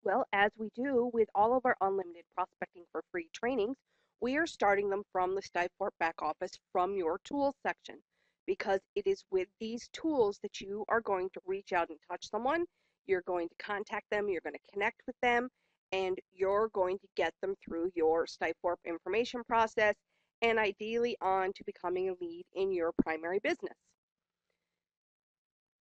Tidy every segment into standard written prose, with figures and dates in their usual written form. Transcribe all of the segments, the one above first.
Well, as we do with all of our unlimited prospecting for free trainings, we are starting them from the Stifort back office from your tools section because it is with these tools that you are going to reach out and touch someone. You're going to contact them, you're going to connect with them, and you're going to get them through your Stifort information process and ideally on to becoming a lead in your primary business.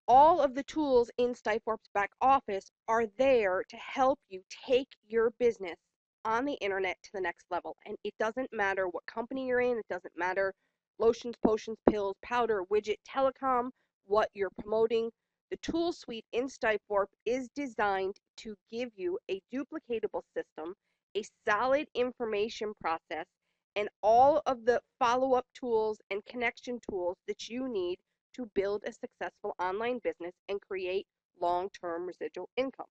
All of the tools in Stiforp's back office are there to help you take your business on the internet to the next level. And it doesn't matter what company you're in, it doesn't matter lotions, potions, pills, powder, widget, telecom, what you're promoting. The tool suite in Stiforp is designed to give you a duplicatable system, a solid information process, and all of the follow up tools and connection tools that you need to build a successful online business and create long-term residual income.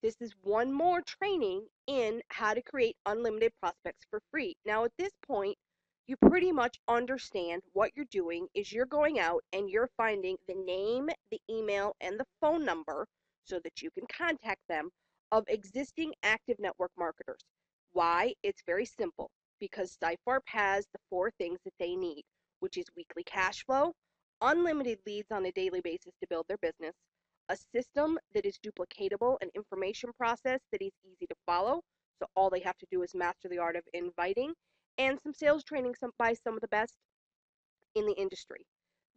This is one more training in how to create unlimited prospects for free. Now, at this point, you pretty much understand what you're doing is you're going out and you're finding the name, the email, and the phone number so that you can contact them of existing active network marketers. Why? It's very simple because Stiffarp has the four things that they need, which is weekly cash flow, unlimited leads on a daily basis to build their business, a system that is duplicatable, an information process that is easy to follow. So all they have to do is master the art of inviting, and some sales training by some of the best in the industry.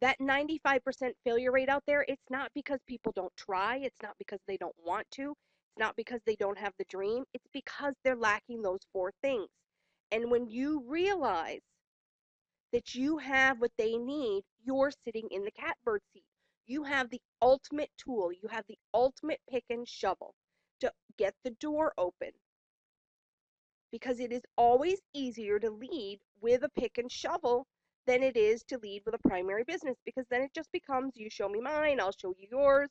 That 95% failure rate out there, it's not because people don't try, it's not because they don't want to, it's not because they don't have the dream, it's because they're lacking those four things. And when you realize that you have what they need, you're sitting in the catbird seat. You have the ultimate tool, you have the ultimate pick and shovel to get the door open because it is always easier to lead with a pick and shovel than it is to lead with a primary business because then it just becomes you show me mine, I'll show you yours.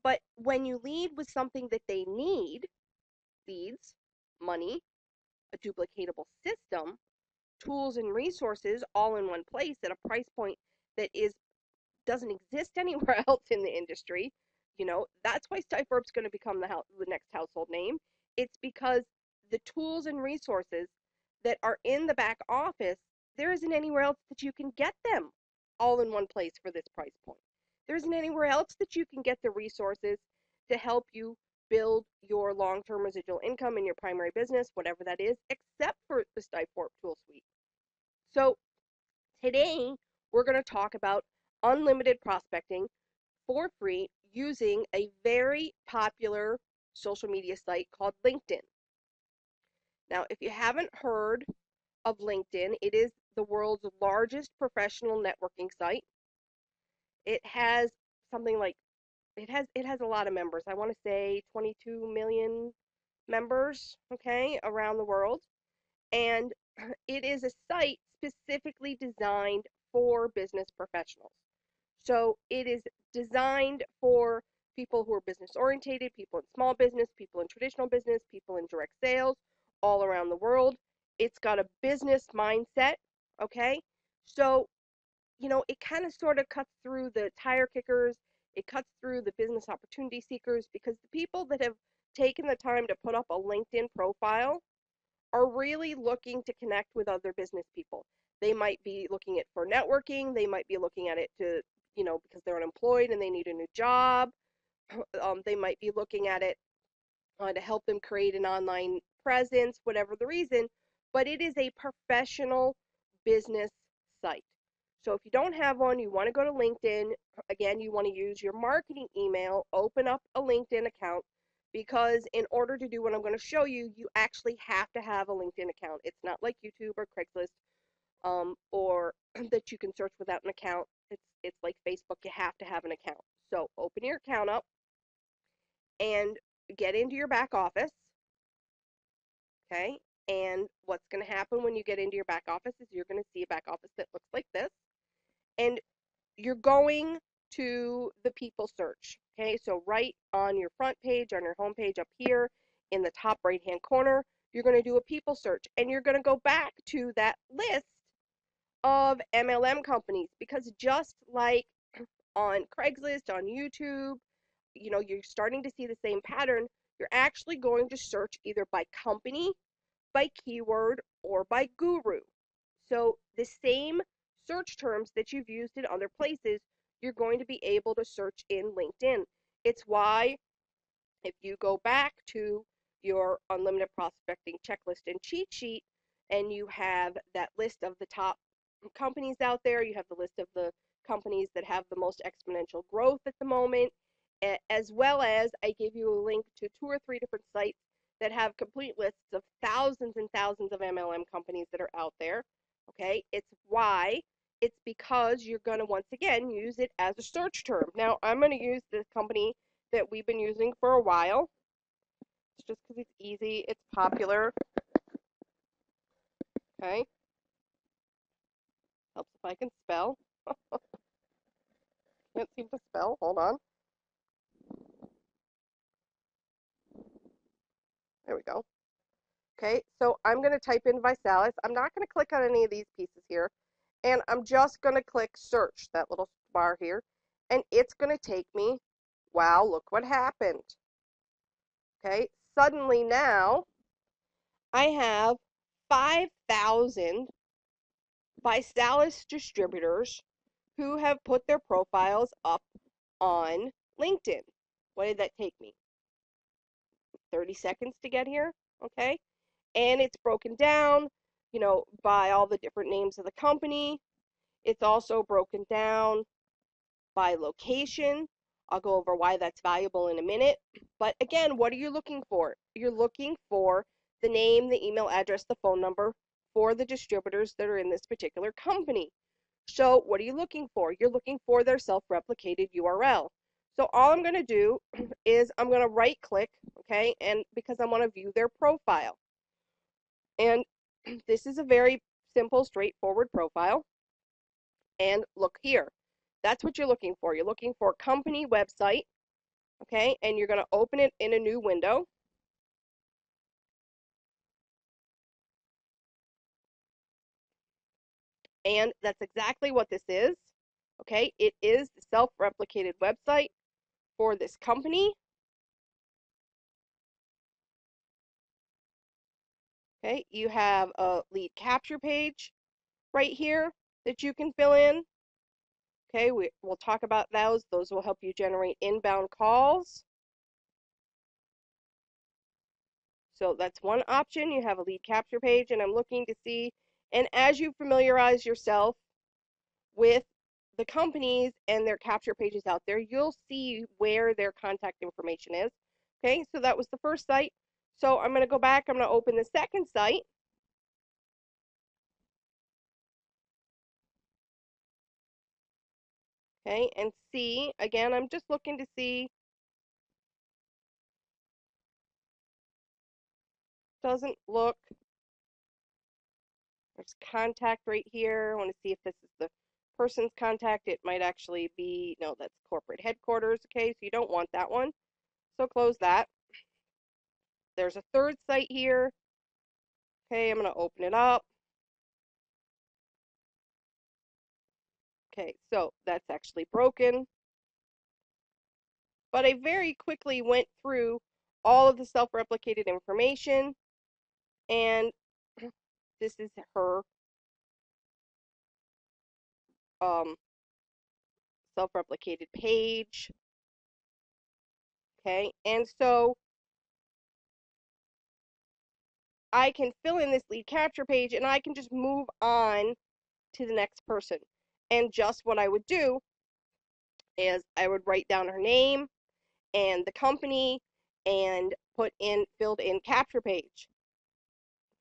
But when you lead with something that they need, leads, money, a duplicatable system, tools and resources all in one place at a price point that is doesn't exist anywhere else in the industry. That's why Stiferp's going to become the next household name. It's because the tools and resources that are in the back office, there isn't anywhere else that you can get them all in one place for this price point. There isn't anywhere else that you can get the resources to help you build your long-term residual income in your primary business, whatever that is, except for the Stiforp tool suite. So today, we're going to talk about unlimited prospecting for free using a very popular social media site called LinkedIn. Now, if you haven't heard of LinkedIn, it is the world's largest professional networking site. It has something like it has a lot of members. I want to say 22 million members, okay, around the world. And it is a site specifically designed for business professionals. So it is designed for people who are business orientated, people in small business, people in traditional business, people in direct sales, all around the world. It's got a business mindset, okay? So, it kind of sort of cuts through the tire kickers, it cuts through the business opportunity seekers because the people that have taken the time to put up a LinkedIn profile are really looking to connect with other business people. They might be looking at for networking, they might be looking at it to, because they're unemployed and they need a new job. They might be looking at it to help them create an online presence, whatever the reason. But it is a professional business site. So if you don't have one, you want to go to LinkedIn. Again, you want to use your marketing email, open up a LinkedIn account because in order to do what I'm going to show you, you actually have to have a LinkedIn account. It's not like YouTube or Craigslist or that you can search without an account. It's like Facebook. You have to have an account. So open your account up and get into your back office. Okay. And what's going to happen when you get into your back office is you're going to see a back office that looks like this. And you're going to the people search. Okay. So right on your front page, on your home page up here in the top right hand corner, you're going to do a people search and you're going to go back to that list of MLM companies because just like on Craigslist, on YouTube, you're starting to see the same pattern, you're actually going to search either by company, by keyword, or by guru. So the same search terms that you've used in other places, you're going to be able to search in LinkedIn. It's why if you go back to your unlimited prospecting checklist and cheat sheet, and you have that list of the top companies out there, you have the list of the companies that have the most exponential growth at the moment, as well as I give you a link to 2 or 3 different sites that have complete lists of thousands and thousands of MLM companies that are out there. Okay, it's because you're going to once again use it as a search term. Now, I'm going to use this company that we've been using for a while. It's just because it's easy, it's popular. Okay, helps if I can spell. Can't seem to spell. Hold on. There we go. Okay, so I'm going to type in ViSalus. I'm not going to click on any of these pieces here, and I'm just going to click search, that little bar here, and it's going to take me, wow, look what happened. Okay, suddenly now I have 5,000 ViSalus distributors who have put their profiles up on LinkedIn. What did that take me? 30 seconds to get here, okay? And it's broken down, by all the different names of the company. It's also broken down by location. I'll go over why that's valuable in a minute. But again, what are you looking for? You're looking for the name, the email address, the phone number for the distributors that are in this particular company. So what are you looking for? You're looking for their self-replicated URL. So all I'm going to do is I'm going to right click, okay, and because I want to view their profile. And this is a very simple, straightforward profile. And look here. That's what you're looking for. You're looking for company website, okay, and you're going to open it in a new window. And that's exactly what this is, okay? It is the self-replicated website for this company. Okay, you have a lead capture page right here that you can fill in. Okay, we'll talk about those. Those will help you generate inbound calls. So that's one option. You have a lead capture page, and I'm looking to see, and as you familiarize yourself with the companies and their capture pages out there, you'll see where their contact information is. Okay, so that was the first site. So I'm going to go back. I'm going to open the second site. Okay, and see, again, I'm just looking to see, doesn't look, there's contact right here. I want to see if this is the person's contact. It might actually be, no, that's corporate headquarters. Okay, so you don't want that one. So close that. There's a third site here. Okay, I'm going to open it up. Okay, so that's actually broken. But I very quickly went through all of the self-replicated information, and this is her self-replicated page. Okay, and so I can fill in this lead capture page, and I can just move on to the next person. And just what I would do is I would write down her name and the company and filled in capture page.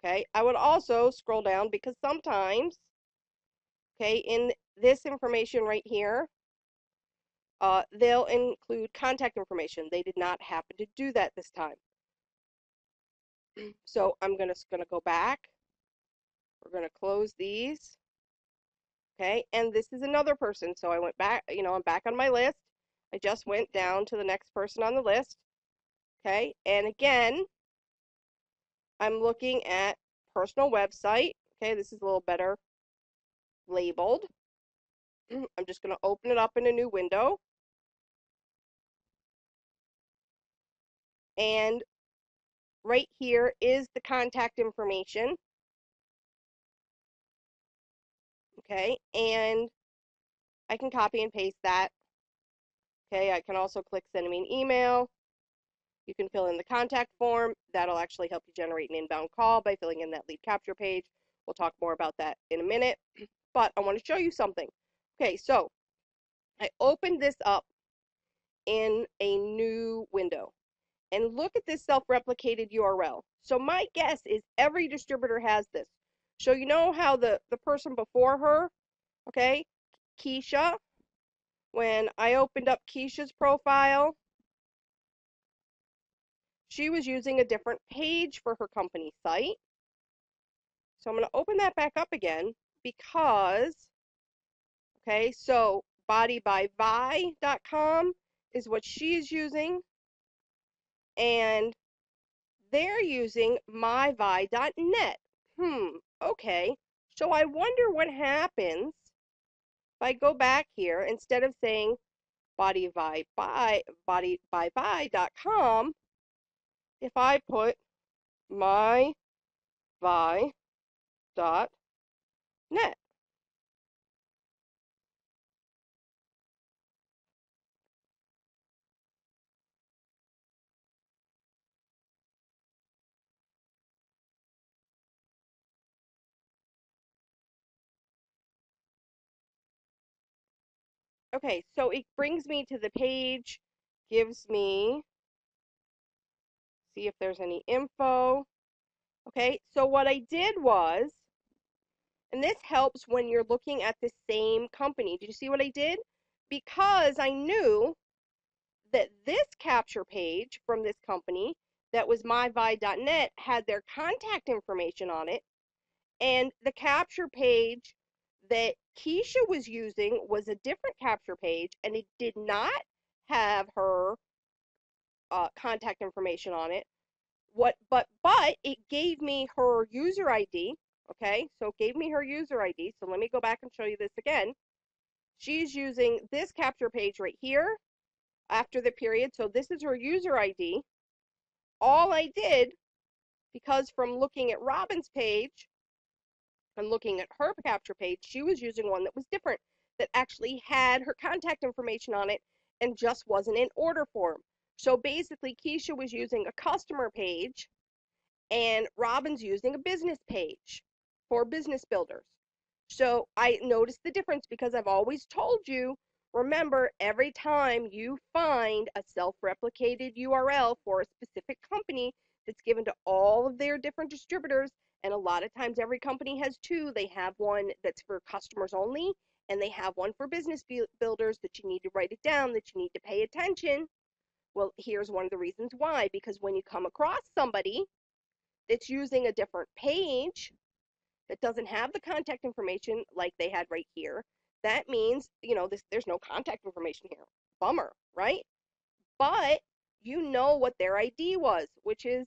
Okay, I would also scroll down because sometimes, okay, in this information right here, they'll include contact information. They did not happen to do that this time. So I'm gonna go back. We're gonna close these. Okay, and this is another person. So I went back, I'm back on my list. I just went down to the next person on the list. Okay, and again, I'm looking at personal website. Okay, this is a little better labeled. I'm just going to open it up in a new window. And right here is the contact information. Okay, and I can copy and paste that. Okay, I can also click send me an email. You can fill in the contact form. That'll actually help you generate an inbound call by filling in that lead capture page. We'll talk more about that in a minute, but I want to show you something. Okay, so I opened this up in a new window and look at this self-replicated URL. So my guess is every distributor has this. So you know how the person before her, okay, Keisha, when I opened up Keisha's profile, she was using a different page for her company site. So I'm going to open that back up again because, okay, so bodybyvi.com is what she's using, and they're using myvi.net. Okay. So I wonder what happens if I go back here instead of saying bodybyvi.com, if I put myvi.net. Okay, so it brings me to the page, gives me, see if there's any info. Okay, so what I did was, and this helps when you're looking at the same company. Did you see what I did? Because I knew that this capture page from this company that was myvi.net had their contact information on it, and the capture page that Keisha was using was a different capture page, and it did not have her contact information on it. But it gave me her user ID. Okay, so it gave me her user ID. So let me go back and show you this again. She's using this capture page right here after the period. So this is her user ID. All I did, because from looking at Robin's page and looking at her capture page, she was using one that was different, that actually had her contact information on it and just wasn't in order form. So basically, Keisha was using a customer page and Robin's using a business page for business builders. So I noticed the difference because I've always told you, remember, every time you find a self-replicated URL for a specific company that's given to all of their different distributors, and a lot of times every company has two. They have one that's for customers only, and they have one for business builders that you need to write it down, that you need to pay attention. Well, here's one of the reasons why, because when you come across somebody that's using a different page that doesn't have the contact information like they had right here, that means, there's no contact information here. Bummer, right? But you know what their ID was, which is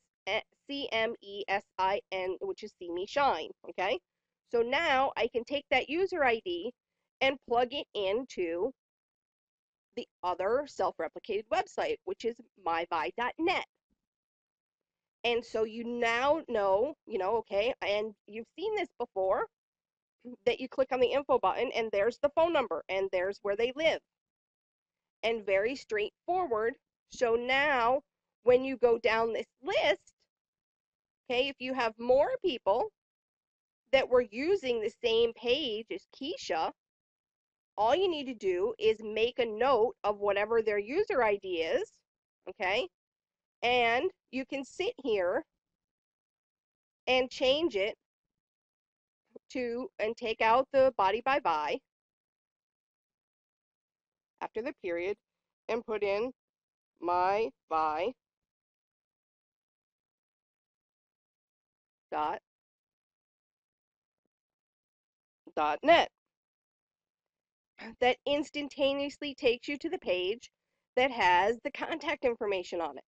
CMESIN, which is See Me Shine, okay? So now I can take that user ID and plug it into the other self-replicated website, which is myvi.net. And so you now know, okay, and you've seen this before, that you click on the info button and there's the phone number and there's where they live. And very straightforward. So now when you go down this list, okay, if you have more people that were using the same page as Keisha, all you need to do is make a note of whatever their user ID is, okay? And you can sit here and change it to, and take out the body by after the period and put in my by dot net. That instantaneously takes you to the page that has the contact information on it.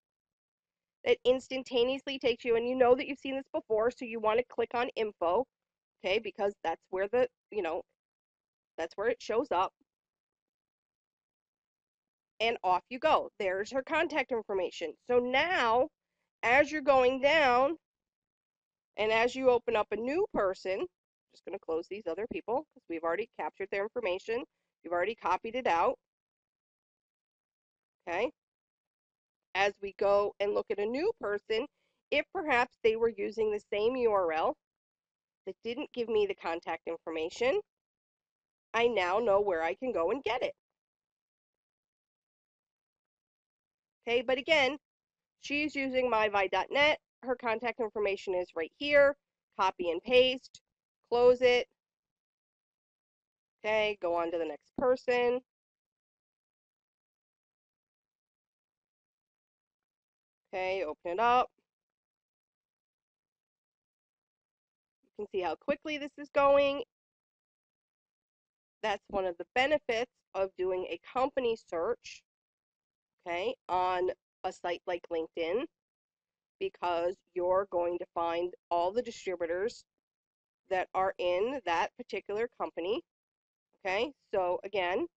That instantaneously takes you, and you know that you've seen this before, so you want to click on info, okay, because that's where that's where it shows up. and off you go. There's her contact information. So now, as you're going down and as you open up a new person, I'm just going to close these other people because we've already captured their information. You've already copied it out. Okay. As we go and look at a new person, if perhaps they were using the same URL that didn't give me the contact information, I now know where I can go and get it. Okay, but again, she's using myvi.net. Her contact information is right here. Copy and paste, close it. Okay, go on to the next person. Okay, open it up. You can see how quickly this is going. That's one of the benefits of doing a company search, okay, on a site like LinkedIn, because you're going to find all the distributors that are in that particular company. Okay, so again,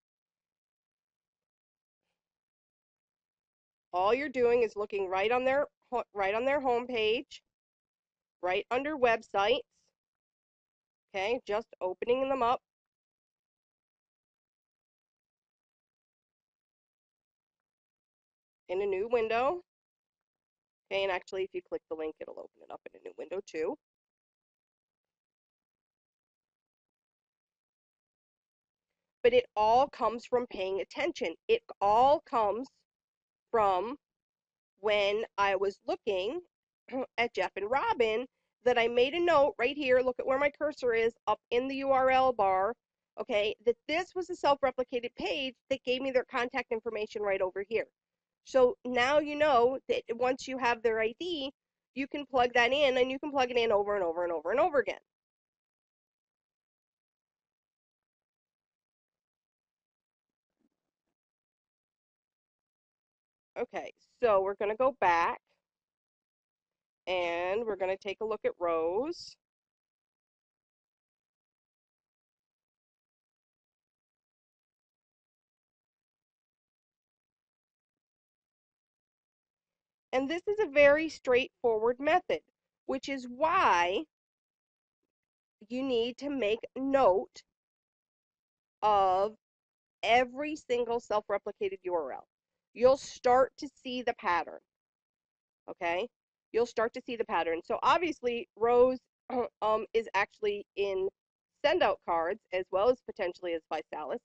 all you're doing is looking right on their homepage, right under websites. Okay, just opening them up in a new window. Okay, and actually, if you click the link, it'll open it up in a new window too. But it all comes from paying attention. It all comes from when I was looking at Jeff and Robin, that I made a note right here. Look at where my cursor is up in the URL bar. Okay, that this was a self-replicated page that gave me their contact information right over here. So now you know that once you have their ID, you can plug that in, and you can plug it in over and over and over and over again. Okay, so we're going to go back and we're going to take a look at Rose. And this is a very straightforward method, which is why you need to make note of every single self-replicated URL. You'll start to see the pattern, okay? You'll start to see the pattern. So obviously, Rose is actually in send-out cards as well as potentially as Visalis.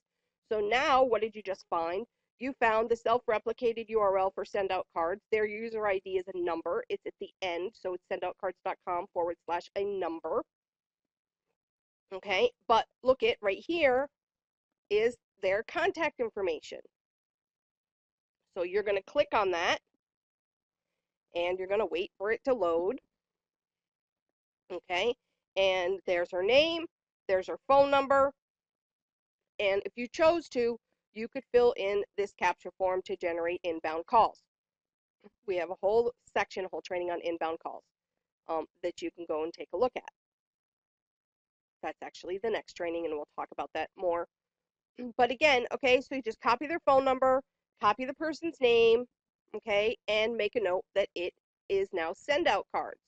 So now, what did you just find? You found the self-replicated URL for send-out cards. Their user ID is a number. It's at the end, so it's sendoutcards.com/a number. Okay, but look at right here is their contact information. So you're going to click on that and you're going to wait for it to load. Okay, and there's her name, there's her phone number, and if you chose to, you could fill in this capture form to generate inbound calls. We have a whole section, a whole training on inbound calls that you can go and take a look at. That's actually the next training, and we'll talk about that more. But again, okay, so you just copy their phone number, copy the person's name, okay, and make a note that it is now send out cards.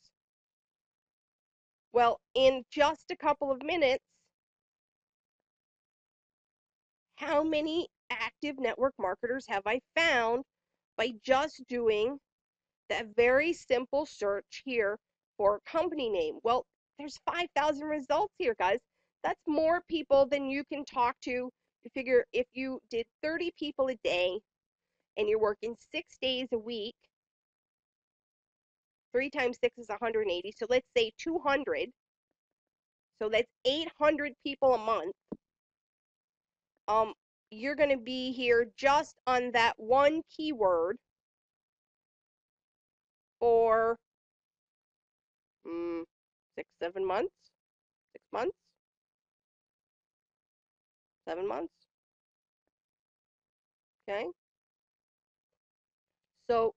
Well, in just a couple of minutes, how many active network marketers have I found by just doing that very simple search here for a company name? Well, there's 5,000 results here, guys. That's more people than you can talk to. You figure if you did 30 people a day and you're working 6 days a week, 3 times 6 is 180. So let's say 200. So that's 800 people a month. Um, you're going to be here just on that one keyword for 6, 7 months, 6 months, 7 months. Okay. So,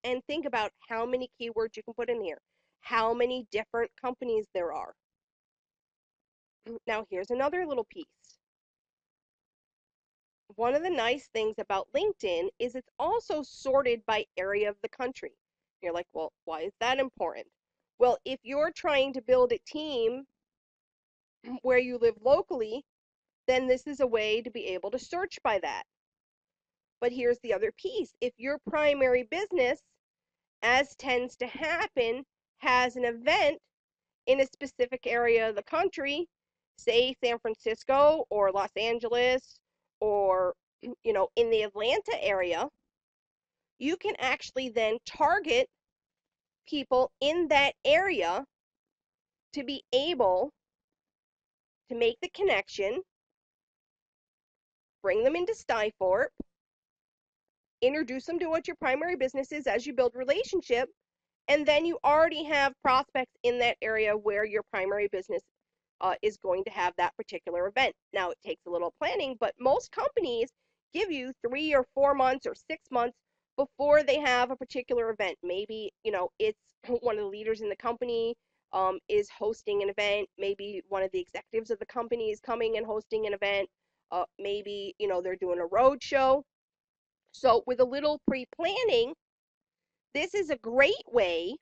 and think about how many keywords you can put in here, how many different companies there are. Now, here's another little piece. one of the nice things about LinkedIn is it's also sorted by area of the country. You're like, well, why is that important? Well, if you're trying to build a team where you live locally, then this is a way to be able to search by that. But here's the other piece. If your primary business, as tends to happen, has an event in a specific area of the country, say San Francisco or Los Angeles or in the Atlanta area, you can actually then target people in that area to be able to make the connection, bring them into Stifort, introduce them to what your primary business is as you build relationship, and then you already have prospects in that area where your primary business is going to have that particular event. Now, it takes a little planning, but most companies give you 3 or 4 months or 6 months before they have a particular event. Maybe, it's one of the leaders in the company is hosting an event. Maybe one of the executives of the company is coming and hosting an event. Maybe, they're doing a road show. So, with a little pre planning, this is a great way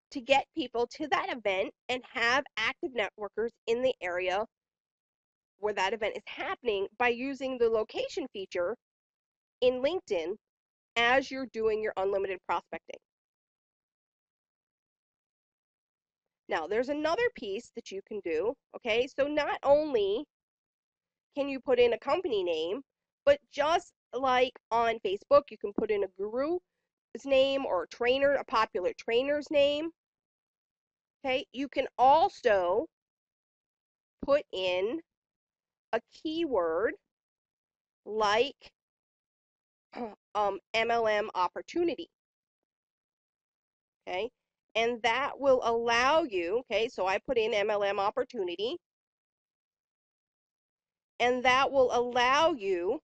to get people to that event and have active networkers in the area where that event is happening by using the location feature in LinkedIn as you're doing your unlimited prospecting. Now, there's another piece that you can do. Okay, so not only can you put in a company name, but just like on Facebook, you can put in a guru's name or a popular trainer's name. Okay, you can also put in a keyword like MLM opportunity. Okay, and that will allow you, okay, so I put in MLM opportunity, and that will allow you,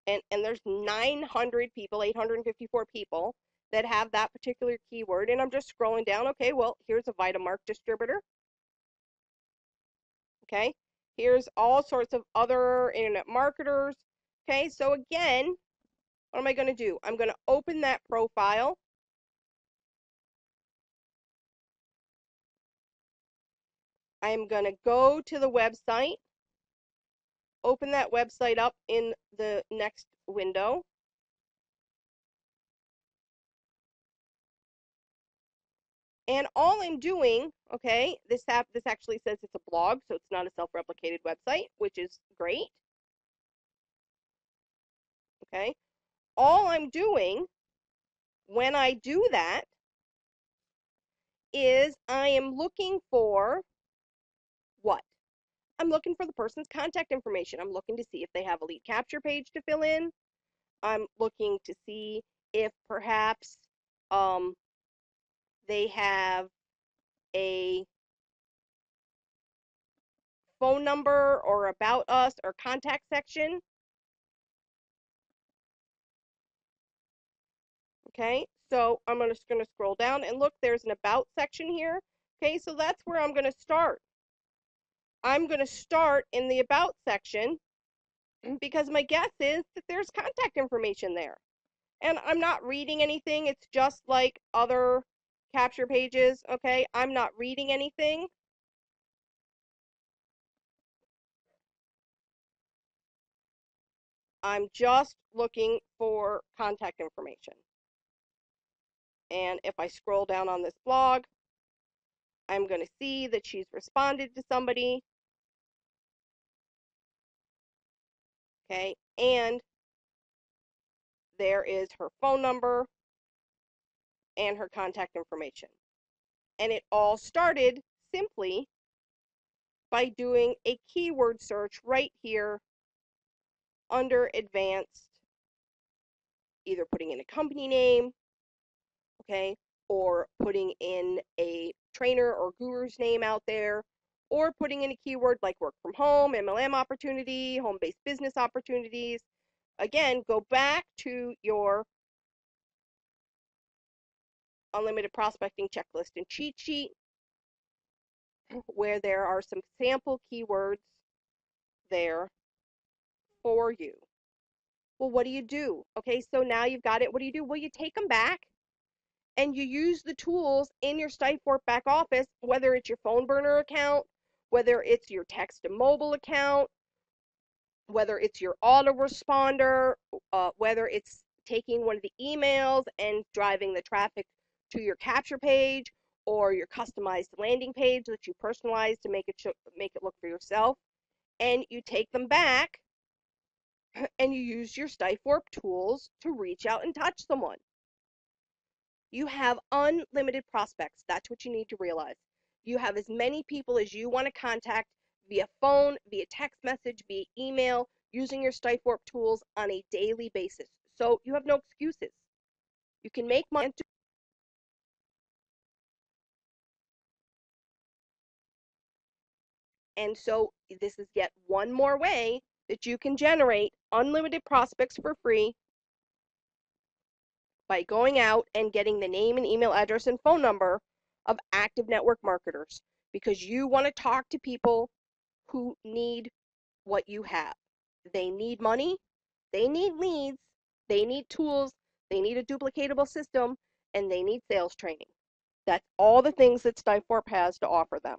and there's 900 people, 854 people that have that particular keyword, and I'm just scrolling down. Okay, well, here's a Vitamark distributor. Okay, here's all sorts of other internet marketers. Okay, so again, what am I going to do? I'm going to open that profile. I'm going to go to the website, open that website up in the next window. And all I'm doing, okay, this actually says it's a blog, so it's not a self-replicated website, which is great. Okay. All I'm doing when I do that is I am looking for what? I'm looking for the person's contact information. I'm looking to see if they have a lead capture page to fill in. I'm looking to see if perhaps um, they have a phone number or about us or contact section. Okay, so I'm just going to scroll down and look, there's an about section here. Okay, so that's where I'm going to start. I'm going to start in the about section because my guess is that there's contact information there. And I'm not reading anything. It's just like other capture pages. Okay, I'm not reading anything. I'm just looking for contact information. And if I scroll down on this blog, I'm going to see that she's responded to somebody. Okay, and there is her phone number and her contact information. And it all started simply by doing a keyword search right here under advanced, either putting in a company name, okay, or putting in a trainer or guru's name out there, or putting in a keyword like work from home, MLM opportunity, home based business opportunities. Again, go back to your unlimited prospecting checklist and cheat sheet where there are some sample keywords there for you. Well, what do? Okay, so now you've got it. What do? Well, you take them back and you use the tools in your Stifort back office, whether it's your phone burner account, whether it's your text and mobile account, whether it's your autoresponder, whether it's taking one of the emails and driving the traffic to your capture page or your customized landing page that you personalize to make it look for yourself, and you take them back and you use your Stifort tools to reach out and touch someone. You have unlimited prospects. That's what you need to realize. You have as many people as you want to contact via phone, via text message, via email, using your Stifort tools on a daily basis. So you have no excuses. You can make money. And so this is yet one more way that you can generate unlimited prospects for free by going out and getting the name and email address and phone number of active network marketers, because you want to talk to people who need what you have. They need money, they need leads, they need tools, they need a duplicatable system, and they need sales training. That's all the things that Stifort has to offer them.